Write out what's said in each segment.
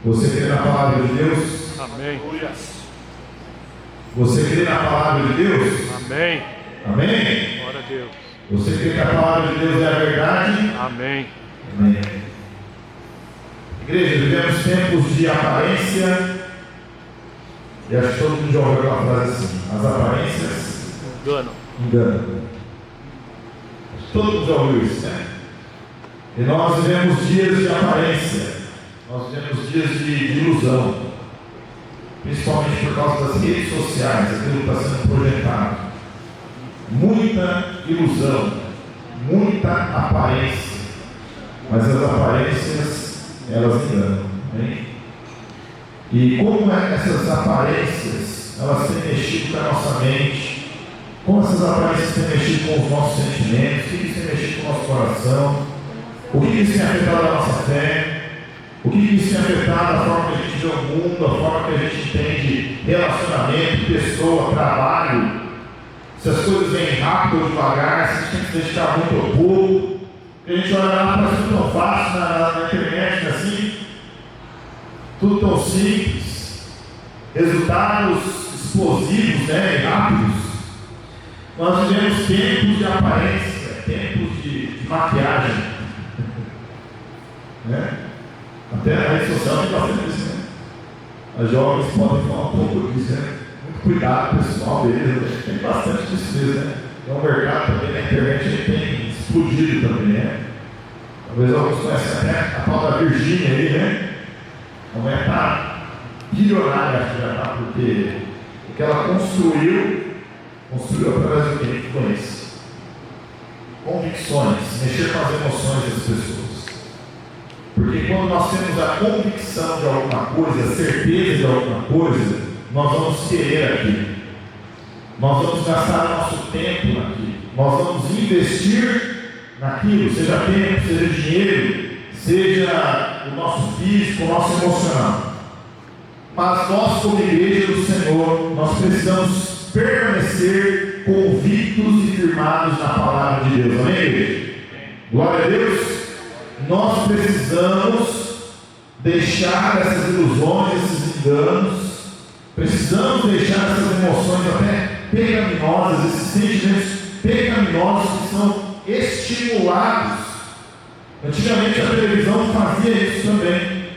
Você crê na palavra de Deus? Amém. Você crê na palavra de Deus? Amém. Amém? Glória a Deus. Você crê que a palavra de Deus é a verdade? Amém. Amém. Igreja, vivemos tempos de aparência, e acho que todo mundo já ouviu aquela frase assim: as aparências enganam. Todo mundo já ouviu isso, né? E nós vivemos dias de aparência, nós vivemos dias de ilusão, principalmente por causa das redes sociais, aquilo que está sendo projetado. Muita ilusão, muita aparência, mas as aparências, elas enganam, hein? E como essas aparências, elas têm mexido com a nossa mente, como essas aparências têm mexido com os nossos sentimentos, o que isso tem mexido com o nosso coração, o que isso tem afetado a nossa fé, o que isso tem afetado a forma que a gente vê o mundo, a forma que a gente entende relacionamento, pessoa, trabalho, se as coisas vêm rápido ou devagar, se a gente tem que se dedicar muito ou pouco, porque a gente olha lá, parece tão fácil na internet, assim, tudo tão simples, resultados explosivos, né, e rápidos. Nós vivemos tempos de aparência, tempos de maquiagem, né? Até a rede social tem bastante isso, né? As jovens podem falar um pouco disso, né? Muito cuidado pessoal deles, tem bastante disso mesmo, né? Então o mercado também na internet ele tem explodido também, né? Talvez alguns conhecem até a tal da Virgínia aí, né? A mulher está bilionária, acho que já está, porque o que ela construiu através do que? Influência. Convicções, mexer com as emoções das pessoas. Porque quando nós temos a convicção de alguma coisa, a certeza de alguma coisa, nós vamos querer aquilo. Nós vamos gastar nosso tempo naquilo. Nós vamos investir naquilo, seja tempo, seja dinheiro, seja o nosso físico, o nosso emocional. Mas nós, como igreja do Senhor, nós precisamos permanecer convictos e firmados na palavra de Deus. Amém, igreja? Glória a Deus. Nós precisamos deixar essas ilusões, esses enganos, precisamos deixar essas emoções até pecaminosas, esses sentimentos pecaminosos que são estimulados. Antigamente a televisão fazia isso também,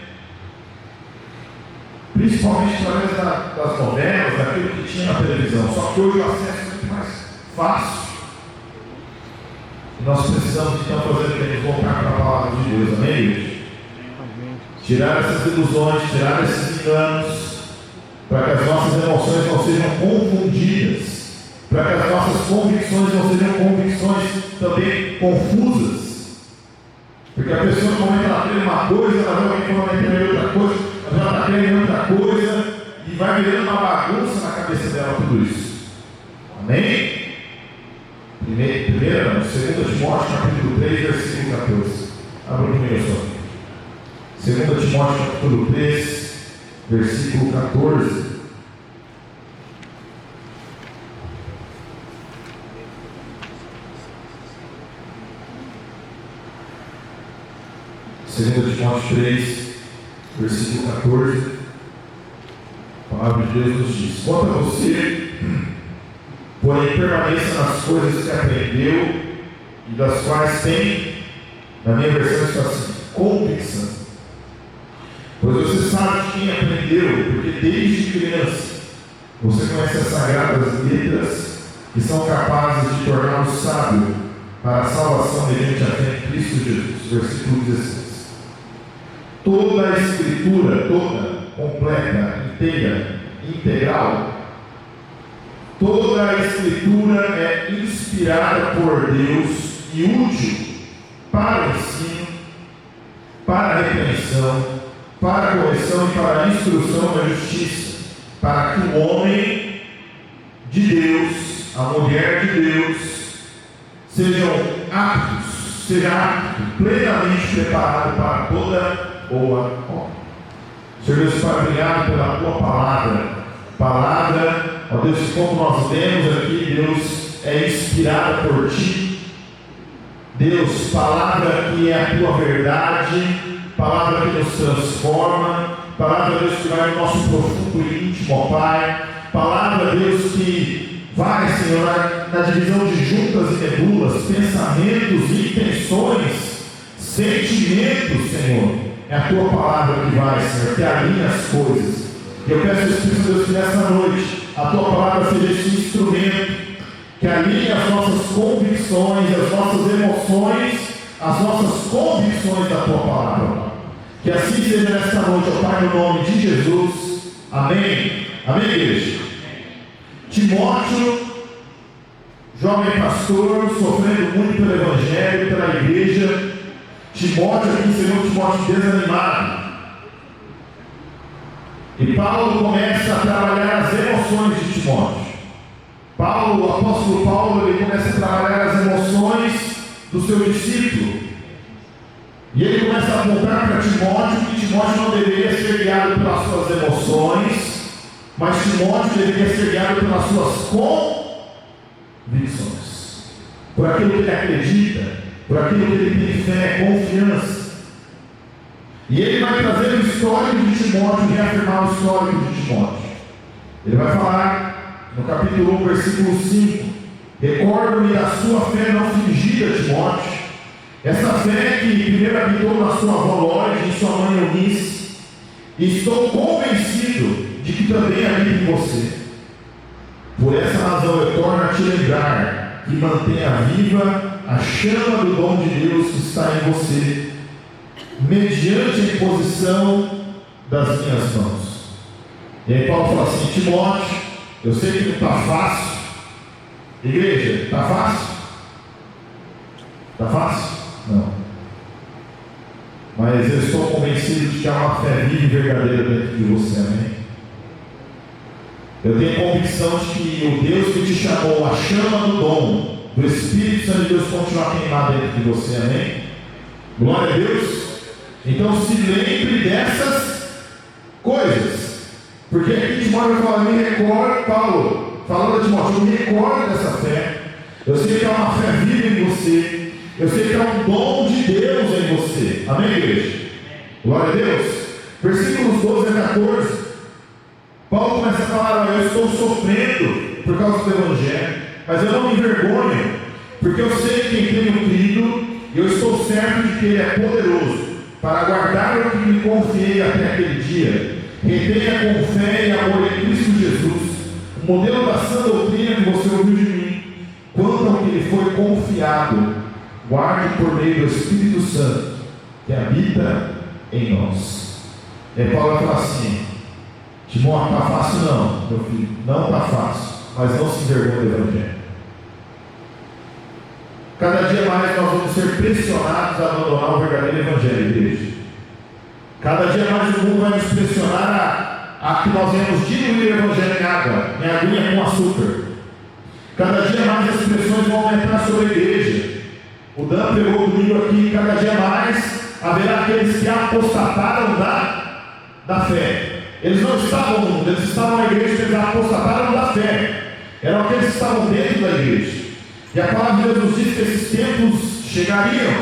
principalmente através das novelas, daquilo que tinha na televisão. Só que hoje o acesso é muito mais fácil. E nós precisamos então fazer o que? Voltar para a palavra de Deus, amém, igreja? Tirar essas ilusões, tirar esses enganos, para que as nossas emoções não sejam confundidas, para que as nossas convicções não sejam convicções também confusas. Porque a pessoa, no momento ela crê uma coisa, ela vai alguém falando que crê outra coisa, ela está crendo outra coisa, e vai virando uma bagunça na cabeça dela tudo isso. Amém? Primeira, 2 Timóteo capítulo 3, versículo 14. Abra comigo só. 2 Timóteo capítulo 3, versículo 14. Segundo Timóteo 3, versículo 14, a palavra de Deus nos diz: quanto a você, porém, permaneça nas coisas que aprendeu e das quais tem, na minha versão está assim, convicção. Pois você sabe de quem aprendeu, porque desde criança você conhece as sagradas letras que são capazes de torná-lo sábio para a salvação mediante a fé em Cristo Jesus. Versículo 16. Toda a Escritura, toda, completa, inteira, integral, toda a Escritura é inspirada por Deus e útil para o ensino, para a repreensão, para a correção e para a instrução da justiça, para que o homem de Deus, a mulher de Deus, seja apto, plenamente preparado para toda boa obra. Senhor Deus, Pai, obrigado pela tua palavra, ó Deus, como nós vemos aqui, Deus, é inspirada por ti, Deus, palavra que é a tua verdade, palavra que nos transforma, Palavra, Deus, que vai no nosso profundo e íntimo, ó Pai. Palavra, Deus, que vai, Senhor, na divisão de juntas e medulas, pensamentos, intenções, sentimentos, Senhor. É a Tua palavra que vai, Senhor, que alinha as coisas. E eu peço, Espírito de Deus, que nessa noite a Tua palavra seja esse instrumento que alinhe as nossas convicções, as nossas emoções, as nossas convicções da Tua palavra. Que assim seja nesta noite, ó Pai, no nome de Jesus. Amém. Amém, igreja? Timóteo, jovem pastor, sofrendo muito pelo Evangelho, pela igreja. Timóteo aqui seria um Timóteo desanimado. E Paulo começa a trabalhar as emoções de Timóteo. Paulo, o apóstolo Paulo, ele começa a trabalhar as emoções do seu discípulo. E ele começa a apontar para Timóteo que Timóteo não deveria ser guiado pelas suas emoções, mas Timóteo deveria ser guiado pelas suas convicções, por aquilo que ele acredita, por aquilo que ele tem fé, confiança. E ele vai trazer o histórico de Timóteo, reafirmar o histórico de Timóteo. Ele vai falar no capítulo 1, versículo 5: recordo-me da sua fé não fingida, Timóteo, essa fé que primeiro habitou na sua avó Lóide, em sua mãe Eunice, e estou convencido de que também habita em você. Por essa razão eu torno a te lembrar que mantenha viva a chama do dom de Deus que está em você, mediante a imposição das minhas mãos. E aí Paulo fala assim: Timóteo, eu sei que não está fácil. Igreja, está fácil? Está fácil? Não. Mas eu estou convencido de que há uma fé viva e verdadeira dentro de você, amém? Eu tenho convicção de que o Deus que te chamou, a chama do dom do Espírito Santo de Deus continuar queimado dentro de você, amém? Glória a Deus. Então se lembre dessas coisas, porque aqui Timóteo vai falar: me recordo, Paulo falando a Timóteo, me recordo dessa fé. Eu sei que há uma fé viva em você, eu sei que há um dom de Deus em você, amém, igreja? Glória a Deus. Versículos 12 a 14, Paulo começa a falar: eu estou sofrendo por causa do Evangelho, mas eu não me envergonho, porque eu sei quem tenho crido, e eu estou certo de que Ele é poderoso para guardar o que me confiei até aquele dia. Retenha com fé e amor em Cristo Jesus o modelo da sã doutrina que você ouviu de mim. Quanto ao que lhe foi confiado, guarde por meio do Espírito Santo que habita em nós. E aí Paulo vai falar assim: Timóteo, não está fácil não, meu filho, não está fácil, mas não se envergonhe do Evangelho. Cada dia mais nós vamos ser pressionados a abandonar o verdadeiro Evangelho, igreja. Cada dia mais o mundo vai nos pressionar a que nós venhamos diluir o Evangelho em água, em aguinha com açúcar. Cada dia mais as pressões vão aumentar sobre a igreja. O Dan pegou comigo aqui: cada dia mais haverá aqueles que apostataram da fé. Eles não estavam no mundo, eles estavam na igreja, eles apostataram da fé. Eram aqueles que estavam dentro da igreja. E a palavra de Deus nos diz que esses tempos chegariam.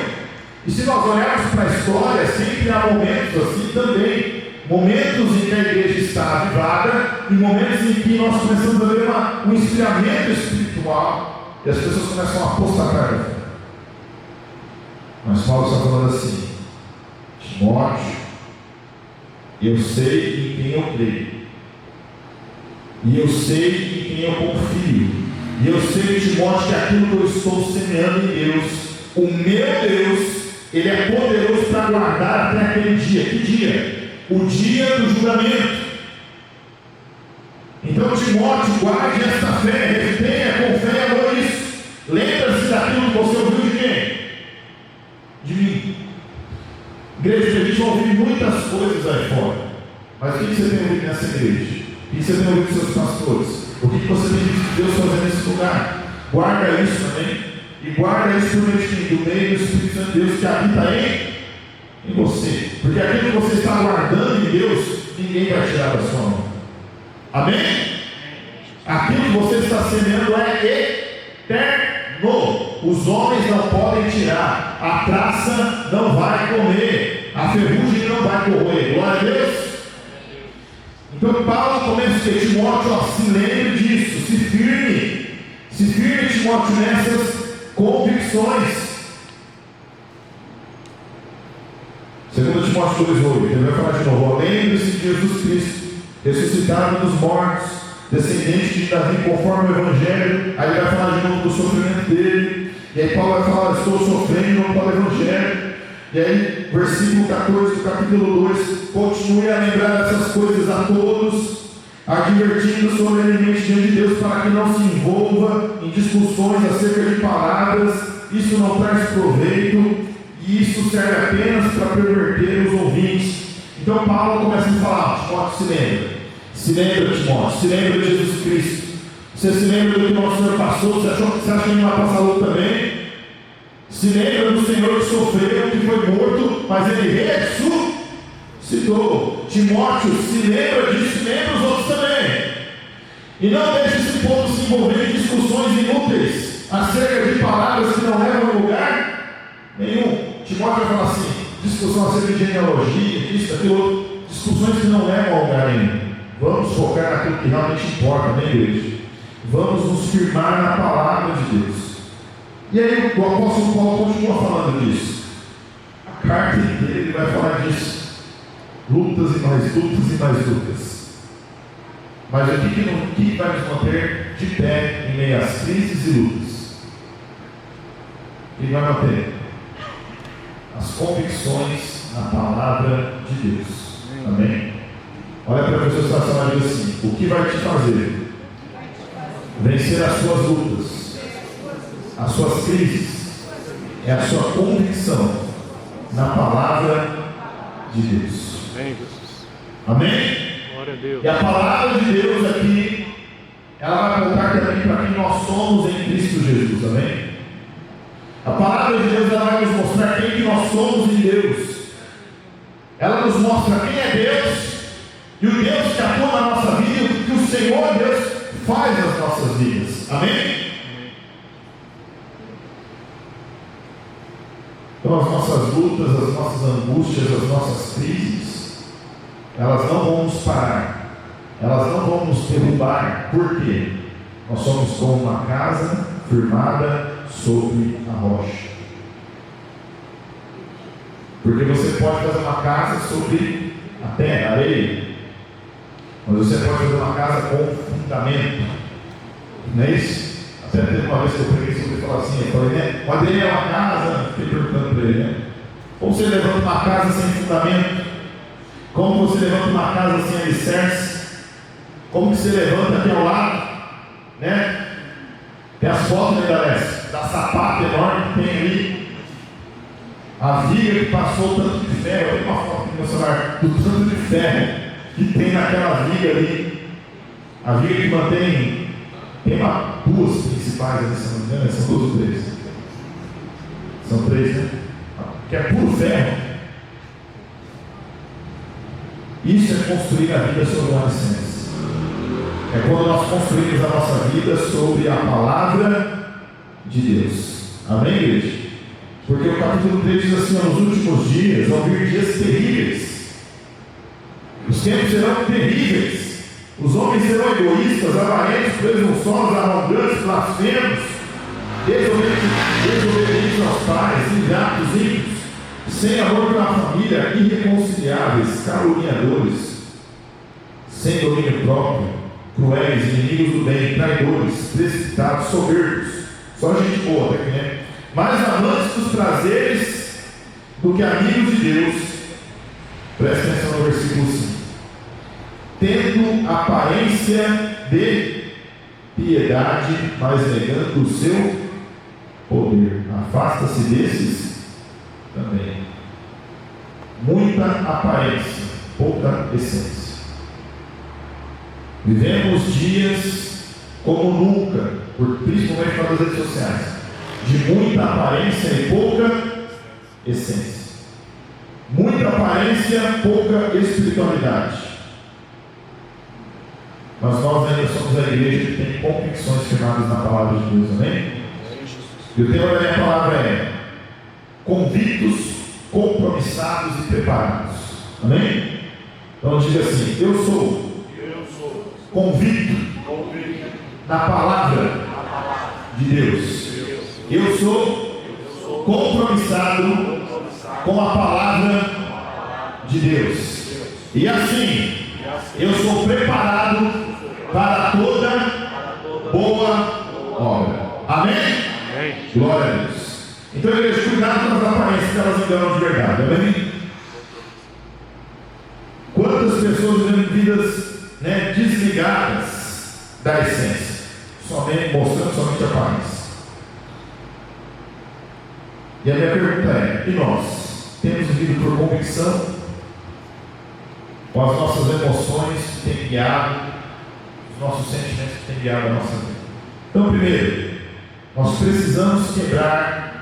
E se nós olharmos para a história, sempre há momentos assim também. Momentos em que a igreja está avivada e momentos em que nós começamos a ver um esfriamento espiritual e as pessoas começam a apostatar da fé. Mas Paulo está falando assim: Timóteo, eu sei em quem eu creio, e eu sei em quem eu confio, e eu sei, Timóteo, que aquilo que eu estou semeando em Deus, o meu Deus, Ele é poderoso para guardar até aquele dia. Que dia? O dia do julgamento. Então, Timóteo, guarde esta fé, retenha com fé e amor isso. Lembra-se daquilo que você ouviu de quem? De mim. Igreja, a gente vai ouvir muitas coisas aí fora, mas o que você tem ouvido nessa igreja? O que você tem ouvido dos seus pastores? O que você tem visto Deus fazer nesse lugar? Guarda isso, amém? E guarda isso por meio do meio do Espírito Santo de Deus que habita em você. Porque aquilo que você está guardando em Deus, ninguém vai tirar da sua mão. Amém? Aquilo que você está semeando é eterno. Os homens não podem tirar. A traça não vai comer. A ferrugem não vai correr. Glória a Deus. Então Paulo começa a dizer: Timóteo, se lembre disso, se firme, Timóteo, nessas convicções. 2 Timóteo 2,8, ele vai falar de novo: lembre-se de Jesus Cristo, ressuscitado dos mortos, descendente de Davi conforme o Evangelho. Aí ele vai falar de novo do sofrimento dele. E aí Paulo vai falar: estou sofrendo pelo Evangelho. E aí, versículo 14 do capítulo 2: continue a lembrar essas coisas a todos, advertindo solenemente diante de Deus, para que não se envolva em discussões acerca de palavras. Isso não traz proveito, e isso serve apenas para perverter os ouvintes. Então Paulo começa a falar: Timóteo, se lembra, Timóteo, se lembra de Jesus Cristo. Você se lembra do que o nosso Senhor passou? Você acha que ele vai passar luta também? Se lembra do Senhor que sofreu, que foi morto, mas ele ressuscitou. Timóteo, se lembra disso, se lembra os outros também. E não deixe esse povo se envolver em discussões inúteis acerca de palavras que não levam a lugar nenhum. Timóteo vai falar assim: discussão acerca de genealogia, isso, aquilo, discussões que não levam a lugar nenhum. Vamos focar naquilo que realmente importa, né, igreja? Vamos nos firmar na palavra de Deus. E aí o apóstolo Paulo continua falando disso. A carta inteira ele vai falar disso. Lutas e mais lutas e mais lutas. Mas o que vai nos manter de pé em meio às crises e lutas? O que vai manter? As convicções na palavra de Deus. Amém? Olha para a pessoa que está falando assim: o que vai te fazer vencer as suas lutas, as suas crises, é a sua convicção na palavra de Deus. Amém, Jesus. Amém? Glória a Deus. E a palavra de Deus aqui, ela vai apontar também para quem nós somos em Cristo Jesus. Amém? A palavra de Deus, ela vai nos mostrar quem que nós somos em Deus. Ela nos mostra quem é Deus e o Deus que atua na nossa vida, e o que o Senhor Deus faz nas nossas vidas. Amém? Então as nossas lutas, as nossas angústias, as nossas crises, elas não vão nos parar, elas não vão nos derrubar. Por quê? Nós somos como uma casa firmada sobre a rocha. Porque você pode fazer uma casa sobre a terra, a areia, mas você pode fazer uma casa com fundamento. Não é isso? Até teve uma vez que eu preguei sobre ele, assim, eu falei, né? O Adriano é uma casa, fiquei perguntando para ele, né? Como você levanta uma casa sem fundamento? Como você levanta uma casa sem alicerce? Como que você levanta aqui ao lado, né? Tem as fotos, né, da sapata enorme que tem ali, a viga que passou tanto de ferro. Eu tenho uma foto no meu celular do tanto de ferro que tem naquela viga ali, a viga que mantém. Tem duas principais ali, se não me engano, são duas ou três? São três, né? Que é puro ferro. Isso é construir a vida sobre uma licença. É quando nós construímos a nossa vida sobre a palavra de Deus. Amém, igreja? Porque o capítulo 3 diz assim: nos últimos dias vão vir dias terríveis. Os tempos serão terríveis. Os homens serão egoístas, avarentos, presunçosos, arrogantes, blasfemos, desobedientes aos pais, ingratos, ímpios, sem amor pela família, irreconciliáveis, caluniadores, sem domínio próprio, cruéis, inimigos do bem, traidores, precipitados, soberbos. Só gente boa até aqui, né? Mais amantes dos prazeres do que amigos de Deus. Presta atenção no versículo 5. Tendo aparência de piedade, mas negando o seu poder. Afasta-se desses também. Muita aparência, pouca essência. Vivemos dias como nunca, principalmente para as redes sociais, de muita aparência e pouca essência. Muita aparência, pouca espiritualidade. Mas nós ainda somos a igreja que tem convicções firmadas na palavra de Deus, amém? E o tema da minha palavra é convictos, compromissados e preparados, amém? Então diga assim: eu sou convicto na palavra de Deus. Eu sou compromissado com a palavra de Deus. E assim, eu sou preparado para toda boa obra. Amém? Glória a Deus. Então, igreja, cuidado com as aparências que elas enganam de verdade. Amém? Quantas pessoas vivem vidas desligadas da essência, mostrando somente a aparência. E a minha pergunta é: e nós? Temos vivido por convicção? Ou as nossas emoções que têm guiado, os nossos sentimentos que têm guiado a nossa vida? Então, primeiro, nós precisamos quebrar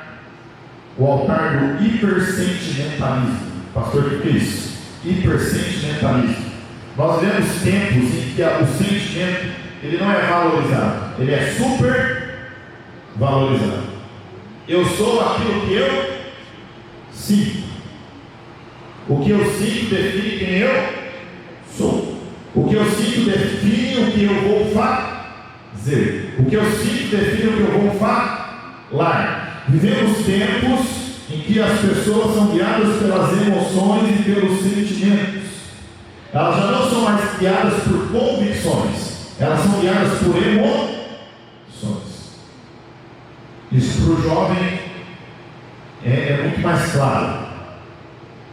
o altar do hipersentimentalismo. Pastor, o que é isso? Hipersentimentalismo. Nós vemos tempos em que o sentimento ele não é valorizado, ele é super valorizado. Eu sou aquilo que eu sinto. O que eu sinto define quem eu sou. O que eu sinto define o que eu vou fazer. O que eu sinto define o que eu vou falar. Vivemos tempos em que as pessoas são guiadas pelas emoções e pelos sentimentos. Elas já não são mais guiadas por convicções, elas são guiadas por emoções. Isso para o jovem é muito mais claro,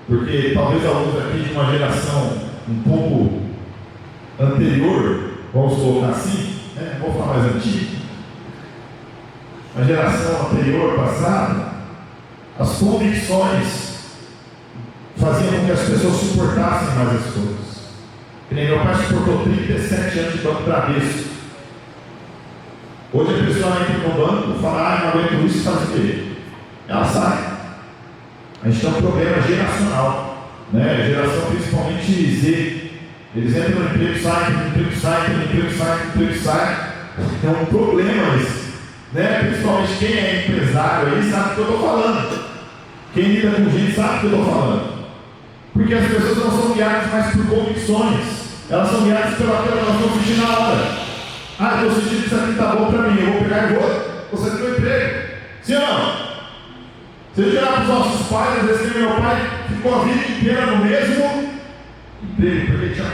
porque talvez alguns aqui de uma geração um pouco anterior, vamos colocar assim, não vou falar mais antigo, a geração anterior, passada, as convicções faziam com que as pessoas suportassem mais as coisas. Que nem meu pai suportou 37 anos de banco Bradesco. Hoje a pessoa entra no banco e fala: não aguento isso, faz o quê? Ela sai. A gente tem um problema geracional, geração principalmente Z. Eles entram no emprego, saem, no emprego, saem, no emprego, saem, no emprego, saem. É um problema isso, Principalmente quem é empresário aí sabe o que eu estou falando. Quem lida com gente sabe o que eu estou falando. Porque as pessoas não são guiadas mais por convicções, elas são guiadas pelo que elas estão sentindo na hora. Eu estou sentindo que isso aqui está bom para mim, eu vou pegar e vou sair do meu emprego. Sim ou não? Se a gente olhar para os nossos pais, às vezes meu pai ficou a vida inteira no mesmo emprego, porque ele tinha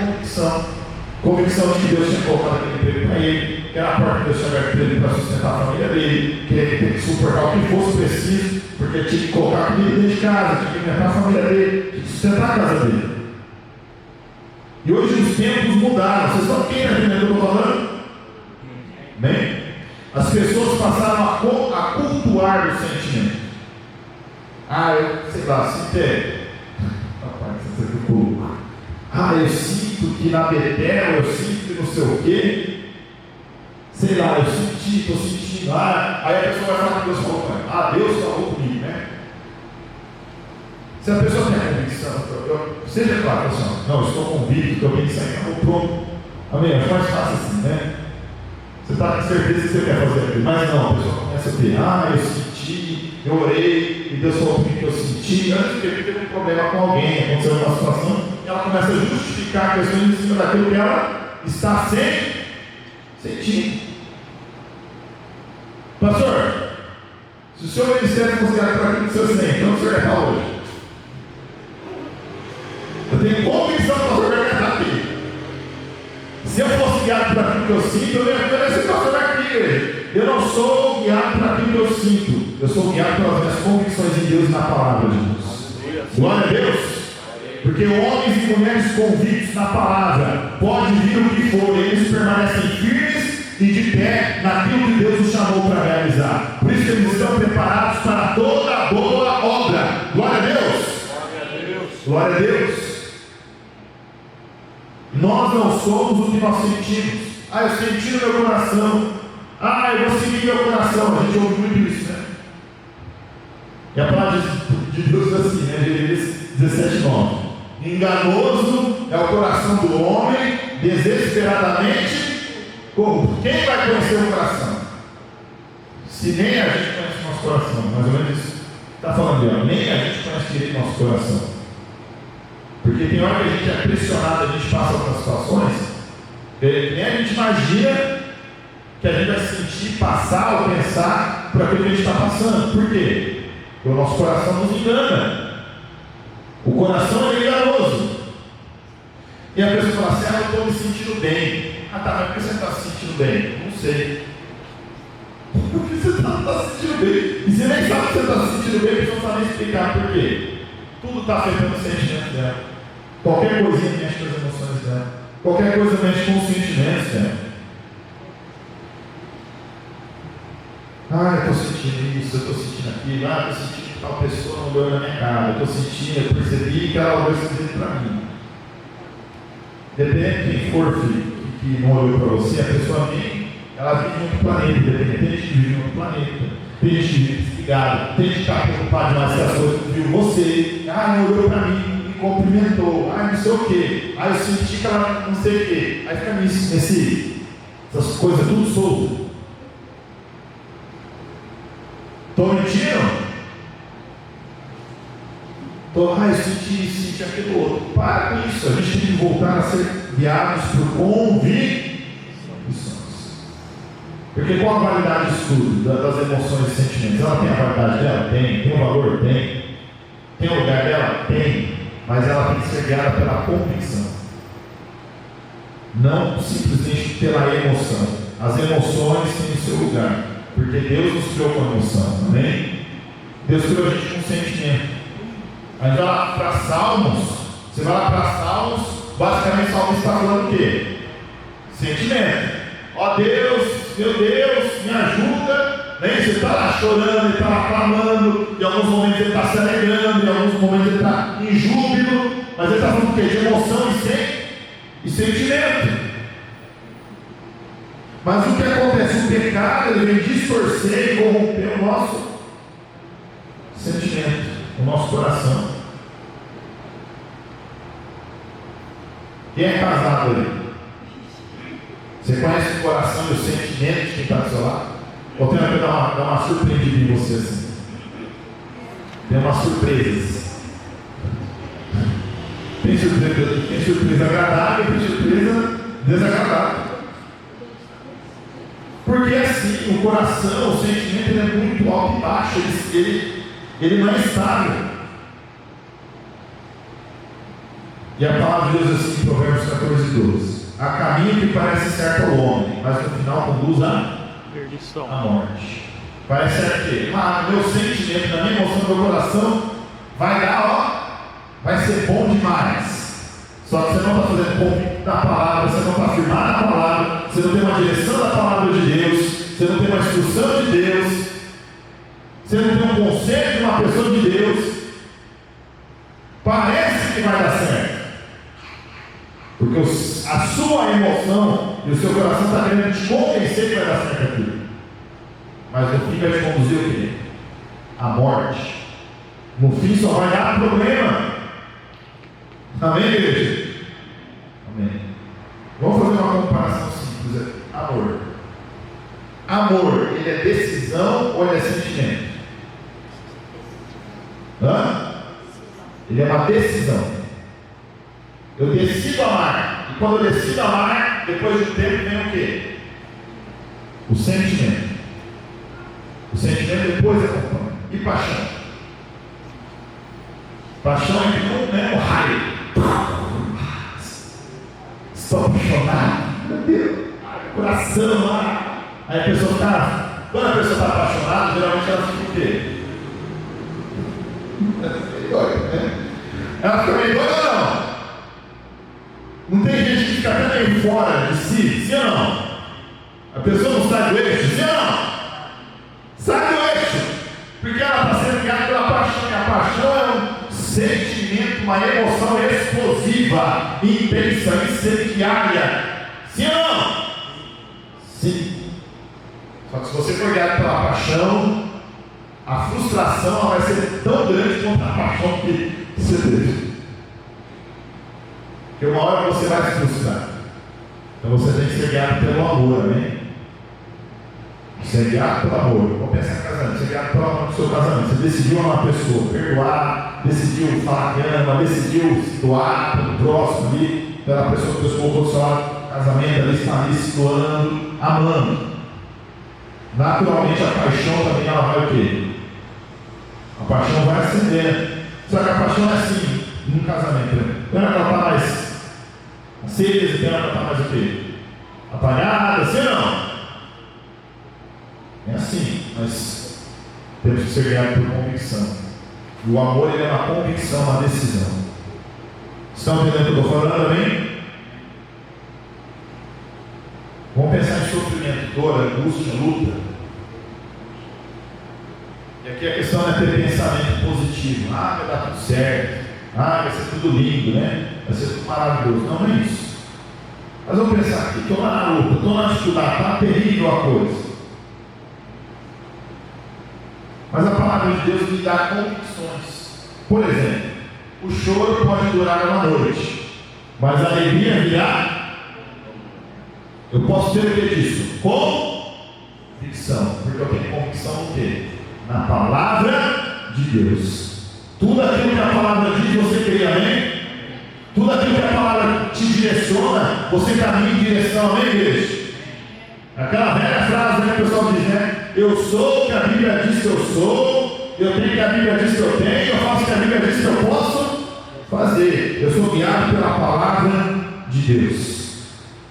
convicção de que Deus tinha colocado aquele emprego para ele, que era a porta que Deus tinha aberto para ele para sustentar a família dele, que ele tinha que suportar o que fosse preciso, porque ele tinha que colocar comida dentro de casa, tinha que alimentar a família dele, tinha que sustentar a casa dele. E hoje os tempos mudaram. Vocês estão entendendo o que eu estou falando? Bem, as pessoas passaram a cultuar o sentimento. Eu sei lá, sinto eu sinto que na Betel, eu sinto que não sei o quê. Sei lá, eu senti, estou sentindo. Aí a pessoa vai falar que Deus falou com ela. Deus falou comigo, Se a pessoa tem a convicção, seja claro, pessoal, não, eu estou convicto, estou pensando, pronto. Amém? É mais fácil assim, Você está com certeza que você quer fazer aquilo, mas não, a pessoa começa a ter, eu senti, eu orei, e Deus falou comigo que eu senti. Antes que ele teve um problema com alguém, aconteceu uma situação, e ela começa a justificar questões em cima daquilo que ela está sentindo. Pastor, se o seu ministério fosse guiado por aquilo que o senhor sente, então o senhor está hoje. Eu tenho convicção que o pastor vai estar aqui. Se eu fosse guiado por aquilo que eu sinto, eu ia querer ser pastor aqui. Eu não sou guiado por aquilo que eu sinto. Eu sou guiado pelas minhas convicções em Deus e na palavra de Deus. Glória a Deus. Porque homens e mulheres convictos na palavra, pode vir o que for, eles permanecem firmes e de pé naquilo que Deus os chamou para realizar. Por isso eles estão preparados para toda boa obra. Glória a Deus. Glória a Deus. Nós não somos o que nós sentimos. Eu senti no meu coração. Eu vou seguir meu coração. A gente ouve muito isso, E a palavra de Deus diz assim, Jeremias 17:9. Enganoso é o coração do homem, desesperadamente corrupto. Quem vai conhecer o coração? Se nem a gente conhece o nosso coração, mais ou menos isso. Está falando dela, nem a gente conhece direito o nosso coração. Porque tem hora que a gente é pressionado, a gente passa algumas situações, Nem a gente imagina que a gente vai sentir, passar ou pensar por aquilo que a gente está passando. Por quê? Porque o nosso coração nos engana. O coração é enganoso. E a pessoa fala assim: eu estou me sentindo bem. Tá, mas por que você está se sentindo bem? Não sei. Por que você está se sentindo bem? E você nem sabe que você está se sentindo bem, porque você não sabe nem explicar por quê. Tudo está afetando o sentimento dela. Qualquer coisinha mexe com as emoções dela. Qualquer coisa mexe com os sentimentos dela. Eu estou sentindo isso, eu estou sentindo aquilo, eu estou sentindo que tal pessoa não olhou na minha cara, eu estou sentindo, eu percebi que ela olhou esquisito para mim. Depende de quem for, filho, que não olhou para você, a pessoa vem, ela vive em outro planeta, depende. Tem gente que vive em outro planeta, tem gente que vive desligado, tem gente que está preocupado demais com as coisas que viu você, não olhou para mim, me cumprimentou, não sei o quê, eu senti que ela não sei o quê, aí fica essas coisas tudo solto. Estou mentindo? Eu senti aquilo outro. Para com isso. A gente tem que voltar a ser guiados por convicções. Porque qual a validade disso tudo, das emoções e sentimentos? Ela tem a validade dela? Tem o valor? Tem o lugar dela? Tem. Mas ela tem que ser guiada pela convicção. Não simplesmente pela emoção. As emoções têm o seu lugar. Porque Deus nos criou com emoção, amém? Deus criou a gente com sentimento. A gente vai lá para Salmos, você vai lá para Salmos, basicamente Salmos está falando o quê? Sentimento. Deus, meu Deus, me ajuda. Você está lá chorando, ele está lá clamando, em alguns momentos ele está se alegrando, em alguns momentos ele está em júbilo, mas ele está falando o quê? De emoção e sentimento. Mas o que acontece? O pecado, ele vem distorcer e corromper o nosso sentimento, o nosso coração. Quem é casado aí? Você conhece o coração e o sentimento de quem está do seu lado? Ou tem que dar uma surpreendida em você assim? Tem uma surpresa. Tem surpresa agradável e tem surpresa desagradável. Porque assim, o coração, o sentimento, ele é muito alto e baixo, ele não é estável. E a palavra de Deus assim, em Provérbios 14:12: há caminho que parece certo ao homem, mas no final conduz à perdição, à morte. Parece certo o quê? Meu sentimento, na minha emoção, no meu coração, vai dar, vai ser bom demais. Só que você não está fazendo convite da palavra, você não está firmado na palavra, você não tem uma direção da palavra de Deus, você não tem uma instrução de Deus, você não tem um conselho de uma pessoa de Deus. Parece que vai dar certo, porque a sua emoção e o seu coração está querendo te convencer que vai dar certo aquilo, mas no fim vai te conduzir o quê? A morte. No fim só vai dar problema. Amém, igreja? Amém. Vamos fazer uma comparação simples. Amor. Amor, ele é decisão ou ele é sentimento? Ele é uma decisão. Eu decido amar. E quando eu decido amar, depois de um tempo vem o quê? O sentimento. O sentimento depois acompanha. E paixão? Paixão é que não é um raio. Estou apaixonado, meu Deus, coração lá. Aí a pessoa está, quando a pessoa está apaixonada, geralmente ela fica o quê? Ela fica meio doida ou não? Não tem gente que fica até meio fora de si, sim ou não? A pessoa não sai do eixo, sim ou não? Sai do eixo, porque ela está sendo guiada pela paixão, e a paixão é um sentimento, uma emoção explosiva, intensa, incendiária. Sim ou não? Sim. Só que se você for guiado pela paixão, a frustração ela vai ser tão grande quanto a paixão que você teve. Porque uma hora você vai se frustrar. Então você tem que ser guiado pelo amor, amém? Você é guiado pelo amor. Vamos pensar em casamento. Você é guiado pelo amor do seu casamento. Você decidiu amar uma pessoa, perdoar, decidiu falar que ama, decidiu se doar pelo próximo ali, pela pessoa que Deus colocou do seu lado. casamento ali está ali se doando, amando. Naturalmente a paixão também ela vai o quê? A paixão vai acendendo. Só que a paixão é assim, num casamento. Tem hora que ela está mais acesa e tem hora que ela está mais o quê? Apagada, assim ou não? É assim, mas temos que ser guiados por convicção. E o amor ele é uma convicção, uma decisão. Estão entendendo o que eu estou falando, amém? Vamos pensar em sofrimento, dor, angústia, luta. E aqui a questão não é ter pensamento positivo. Vai dar tudo certo. Vai ser tudo lindo, né? Vai ser tudo maravilhoso. Não é isso. Mas vamos pensar aqui. Estou lá na luta, estou lá na dificuldade. Está terrível a coisa. Mas a palavra de Deus me dá convicções. Por exemplo, o choro pode durar uma noite, mas a alegria virá. Eu posso ter o que disso? Convicção. Porque eu tenho convicção no quê? Na palavra de Deus. Tudo aquilo que a palavra diz, você crê, amém? Tudo aquilo que a palavra te direciona, você caminha em direção, amém, igreja? Aquela velha frase, né, que o pessoal diz, né? Eu sou o que a Bíblia diz que eu sou, eu tenho o que a Bíblia diz que eu tenho, eu faço o que a Bíblia diz que eu posso fazer. Eu sou guiado pela palavra de Deus.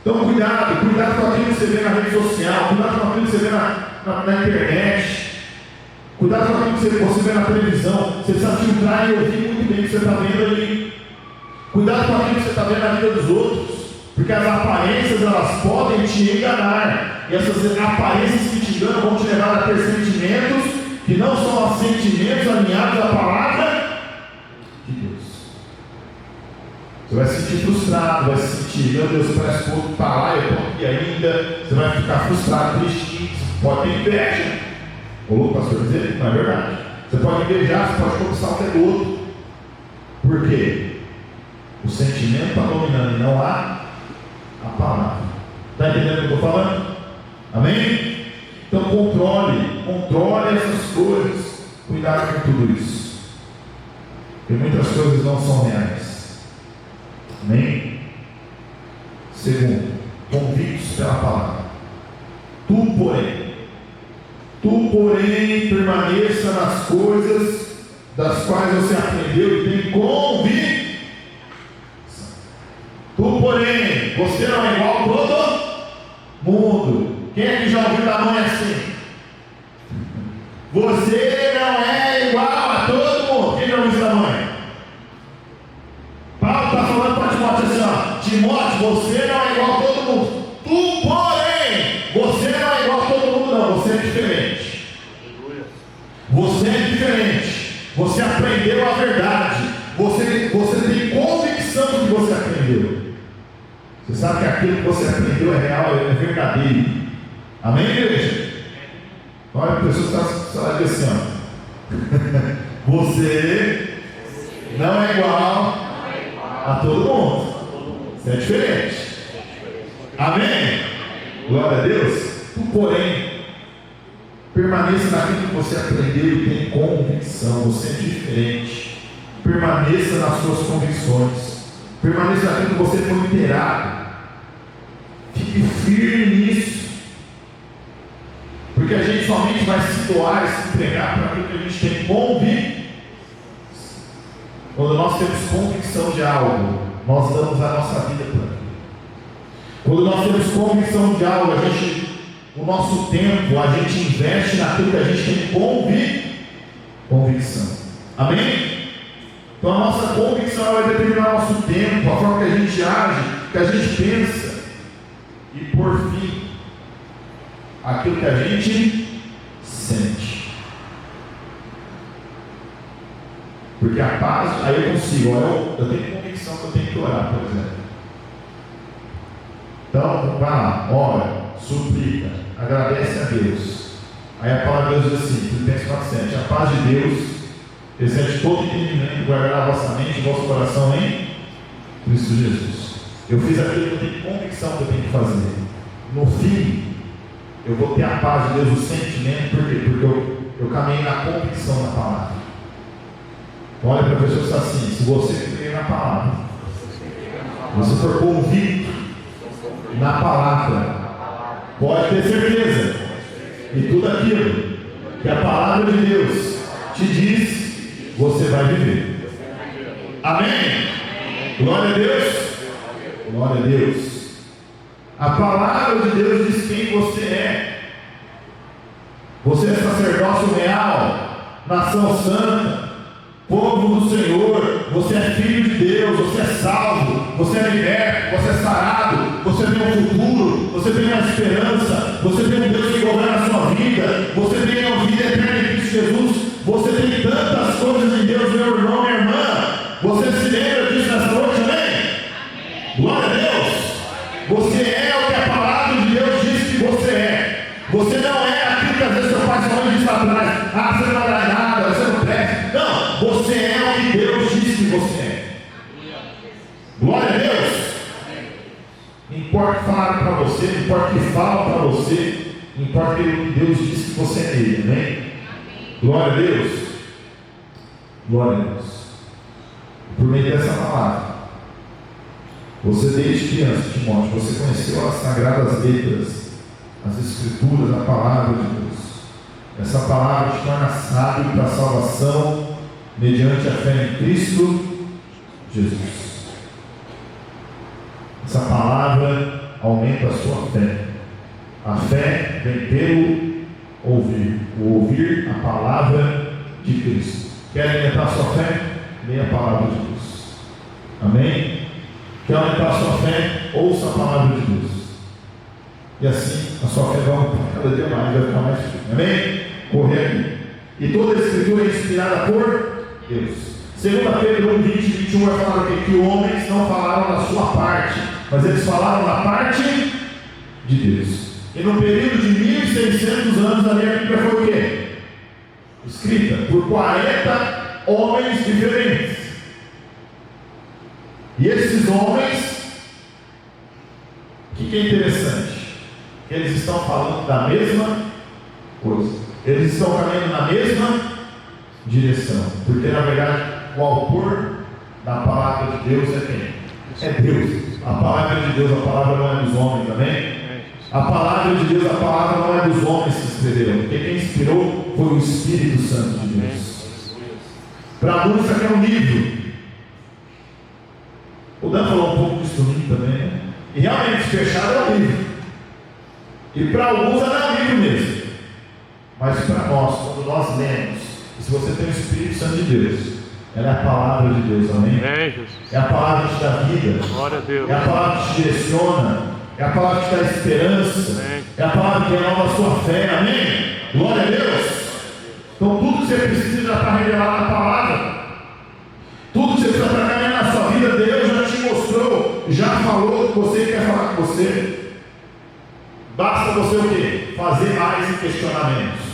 Então cuidado com aquilo que você vê na rede social, cuidado com aquilo que você vê na internet, cuidado com aquilo que você vê na televisão. Você precisa filtrar e ouvir muito bem o que você está vendo ali. Cuidado com aquilo que você está vendo na vida dos outros, porque as aparências elas podem te enganar. E essas aparências que te enganam vão te levar a ter sentimentos que não são sentimentos alinhados à palavra de Deus. Você vai se sentir frustrado, vai se sentir, meu Deus, parece que o outro está lá, eu estou aqui ainda. Você vai ficar frustrado, triste, pode ter inveja. Ô louco, pastor, dizer? Não é verdade. Você pode invejar, você pode cobiçar o que é do outro. Por quê? O sentimento está dominando e não há a palavra. Está entendendo o que eu estou falando? Amém? Então controle essas coisas. Cuidado com tudo isso. Porque muitas coisas não são reais. Amém? Segundo, convictos pela palavra. Tu, porém, permaneça nas coisas das quais você aprendeu e tem convicção. Tu, porém, você não é igual a todo mundo. Quem é que já ouviu da mãe assim? Você não é igual a todo mundo. Quem já ouviu da mãe? Paulo está falando para Timóteo assim, ó. Timóteo, você não é igual a todo mundo. Tu, porém, você não é igual a todo mundo, não. Você é diferente. Você é diferente. Você aprendeu a verdade. Você tem convicção do que você aprendeu. Você sabe que aquilo que você aprendeu é real, é verdadeiro. Amém, igreja? Olha, a pessoa está dizendo assim, ó. Você não é igual a todo mundo. Você é diferente. Amém? Glória a Deus. Tu, porém, permaneça naquilo que você aprendeu e tem convicção. Você é diferente. Permaneça nas suas convicções. Permaneça naquilo que você foi inteirado. Fique firme nisso. Porque a gente somente vai se doar e se entregar para aquilo que a gente tem convicção. Quando nós temos convicção de algo, nós damos a nossa vida para aquilo. Quando nós temos convicção de algo, o nosso tempo, a gente investe naquilo que a gente tem convicção. Amém? Então a nossa convicção vai determinar o nosso tempo, a forma que a gente age, que a gente pensa. E por fim, aquilo que a gente sente. Porque a paz, aí eu consigo, olha, eu tenho convicção que eu tenho que orar, por exemplo. Então, vai lá, ora, suplica, agradece a Deus. Aí a palavra de Deus diz assim, Filipenses 4:7, a paz de Deus excede todo entendimento, guardará a vossa mente e o vosso coração em Cristo Jesus. Eu fiz aquilo que eu tenho convicção que eu tenho que fazer. No fim, eu vou ter a paz de Deus, o sentimento, por quê? Porque eu caminhei na convicção da palavra. Então, olha para a pessoa e diz assim: se você crê na palavra, você for convicto na palavra. Pode ter certeza. E tudo aquilo que a palavra de Deus te diz, você vai viver. Amém? Glória a Deus. Glória a Deus. A palavra de Deus diz quem você é. Você é sacerdócio real, nação santa, povo do Senhor. Você é filho de Deus, você é salvo, você é liberto, você é sarado, você tem um futuro, você tem uma esperança, você tem um Deus que governa a sua vida, você tem uma vida eterna em Cristo Jesus, você tem tantas coisas em Deus, meu irmão, minha irmã. Você se lembra disso nessa noite, amém? Glória a Deus. Você é o que a palavra de Deus diz que você é. Você não é aquilo que às vezes seu pai e sua mãe diz lá atrás. Ah, você não vai nada, você não presta. Não, você é o que Deus diz que você é. Glória a Deus. Não importa o que falaram para você, não importa o que falam para você, não importa o que Deus diz que você é nele, amém? Glória a Deus. Glória a Deus. Por meio dessa palavra, você desde criança, Timóteo, você conheceu as sagradas letras, as escrituras, a palavra de Deus. Essa palavra te torna sábio para a salvação mediante a fé em Cristo Jesus. Essa palavra aumenta a sua fé. A fé vem pelo ouvir. O ouvir a palavra de Cristo. Quer alimentar a sua fé? Leia a palavra de Deus. Amém? Quer aumentar a sua fé? Ouça a palavra de Deus. E assim a sua fé vai aumentar cada dia mais, vai ficar mais firme. Amém? Correr aqui. E toda a escritura é inspirada por Deus. 2 Pedro 1, 20 e 21 vai falar que homens não falaram da sua parte, mas eles falaram da parte de Deus. E no período de 1600 anos a minha Bíblia foi o quê? Escrita por 40 homens diferentes. E esses homens, o que é interessante? Que eles estão falando da mesma coisa. Eles estão caminhando na mesma direção. Porque na verdade o autor da palavra de Deus é quem? É Deus. A palavra de Deus, a palavra não é dos homens, amém? A palavra de Deus, a palavra não é dos homens que escreveram. Porque quem inspirou foi o Espírito Santo de Deus. Para muitos aqui é um livro. O Dan falou um pouco disso comigo também, né? E realmente fechado é um livro. E para alguns é um livro mesmo. Mas para nós, quando nós lemos, e se você tem o Espírito Santo de Deus, ela é a palavra de Deus, amém? É a palavra que te dá vida. Glória a Deus. É a palavra que te direciona. É a palavra que te dá esperança. Amém. É a palavra que renova a sua fé, amém? Glória a Deus. Então tudo que você precisa já está revelado na palavra. Tudo que você precisa para caminhar na sua vida, Deus já te mostrou, já falou que você quer falar com você. Basta você o quê? Fazer mais questionamentos.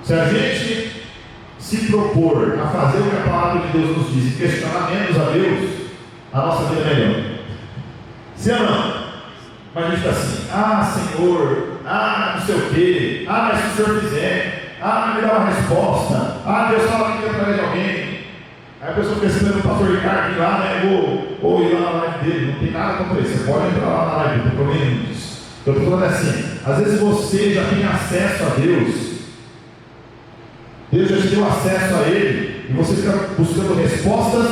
Se a gente se propor a fazer o que a palavra de Deus nos diz e questionar menos a Deus, a nossa vida é melhor. Se ou não? Mas a gente está assim, Senhor, não sei o quê, mas se o Senhor fizer, me dá uma resposta, Deus fala aqui através de alguém. Aí a pessoa fica esperando o pastor Ricardo ir lá, né? Ou ir lá na live dele, não tem nada contra isso, você pode entrar lá na live, não tem problema nenhum disso. Eu estou falando assim, às vezes você já tem acesso a Deus, Deus já te deu acesso a Ele, e você fica buscando respostas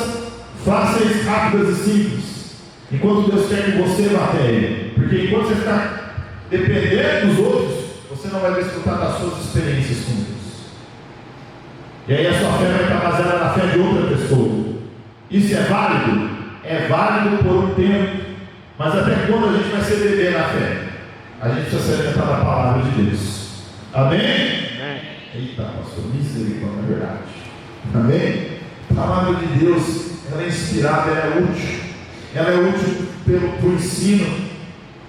fáceis, rápidas e simples, enquanto Deus quer que você vá até Ele. Porque enquanto você ficar dependendo dos outros, você não vai desfrutar das suas experiências com Deus. E aí a sua fé vai estar baseada na fé de outra pessoa. Isso é válido? É válido por um tempo. Mas até quando a gente vai ser bebê na fé? A gente precisa se alimentar da palavra de Deus. Amém? Amém. Eita, pastor, misericórdia, é verdade. Amém? A palavra de Deus, ela é inspirada, ela é útil. Ela é útil pelo ensino.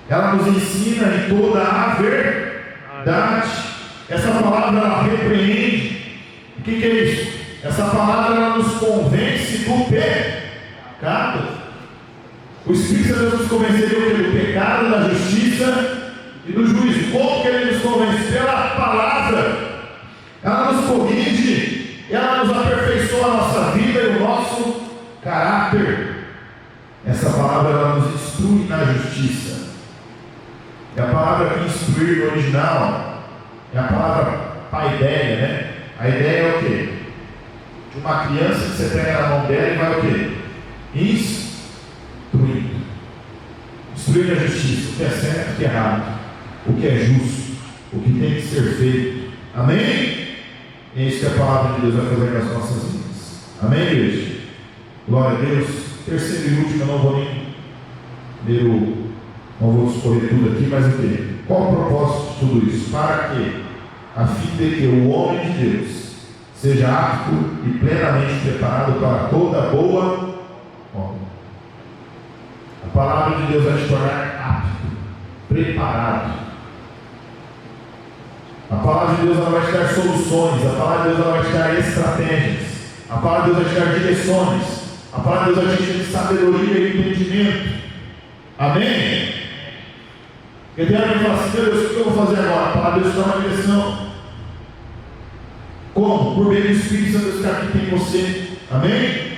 Ela nos ensina em toda a verdade. Essa palavra, ela repreende. O que é isso? Essa palavra, ela nos convence do pecado. O Espírito Santo nos convenceria do pecado, da justiça e do juízo. Como que ele nos convence? Pela palavra. Ela nos corrige, ela nos aperfeiçoa a nossa vida e o nosso caráter. Essa palavra, ela nos instrui instrui na justiça. E a palavra que instruir no original é a palavra paideia, né? A ideia é o quê? De uma criança que você pega na mão dela e vai o quê? Instruindo. Instruir na justiça, o que é certo, o que é errado, o que é justo, o que tem que ser feito. Amém? É isso que a palavra de Deus vai fazer nas nossas vidas. Amém, igreja? Glória a Deus. Terceiro e último, eu não vou nem ler não vou escorrer tudo aqui, mas o quê? Qual o propósito de tudo isso? Para que, a fim de que o homem de Deus seja apto e plenamente preparado para toda boa obra. A palavra de Deus vai te tornar apto, preparado. A palavra de Deus ela vai te dar soluções, a palavra de Deus ela vai te dar estratégias, a palavra de Deus vai te dar direções, a palavra de Deus vai te dar sabedoria e entendimento. Amém? Porque tem alguém que fala assim: meu Deus, o que eu vou fazer agora? A palavra de Deus te dá uma direção. Como? Por meio do Espírito Santo que está aqui em você. Amém?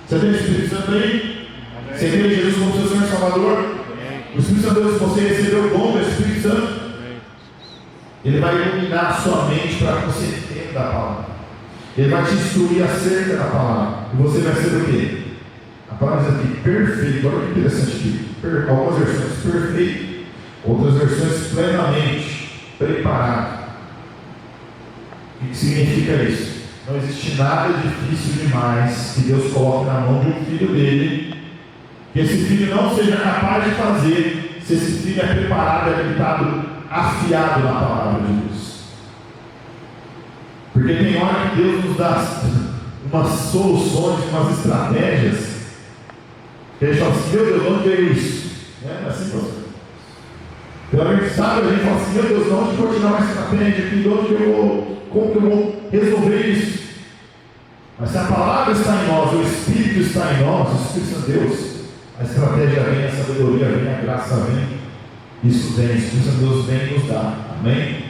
Você tem o Espírito Santo aí? Amém. Você tem Jesus como seu Senhor e Salvador? Amém. O Espírito Santo, se você recebeu o dom do Espírito Santo, amém, ele vai iluminar a sua mente para que você entenda a palavra. Ele vai te instruir acerca da palavra. E você vai ser o quê? A palavra diz aqui, perfeito. Olha que interessante aqui. Algumas versões perfeito, outras versões plenamente preparado. O que significa isso? Não existe nada difícil demais que Deus coloque na mão de um filho dele, que esse filho não seja capaz de fazer, se esse filho é preparado, é habilitado, afiado na palavra de Deus. Porque tem hora que Deus nos dá umas soluções, umas estratégias, que a gente fala assim: meu Deus, onde veio isso? É assim, pastor. Então a gente sabe, a gente fala assim: meu Deus, de onde eu vou tirar uma estratégia aqui? De onde eu vou, como que eu vou resolver isso? Mas se a palavra está em nós, o Espírito está em nós, o Espírito Santo de Deus, a estratégia vem, a sabedoria vem, a graça vem, isso vem, o Espírito Santo de Deus vem nos dar. Amém?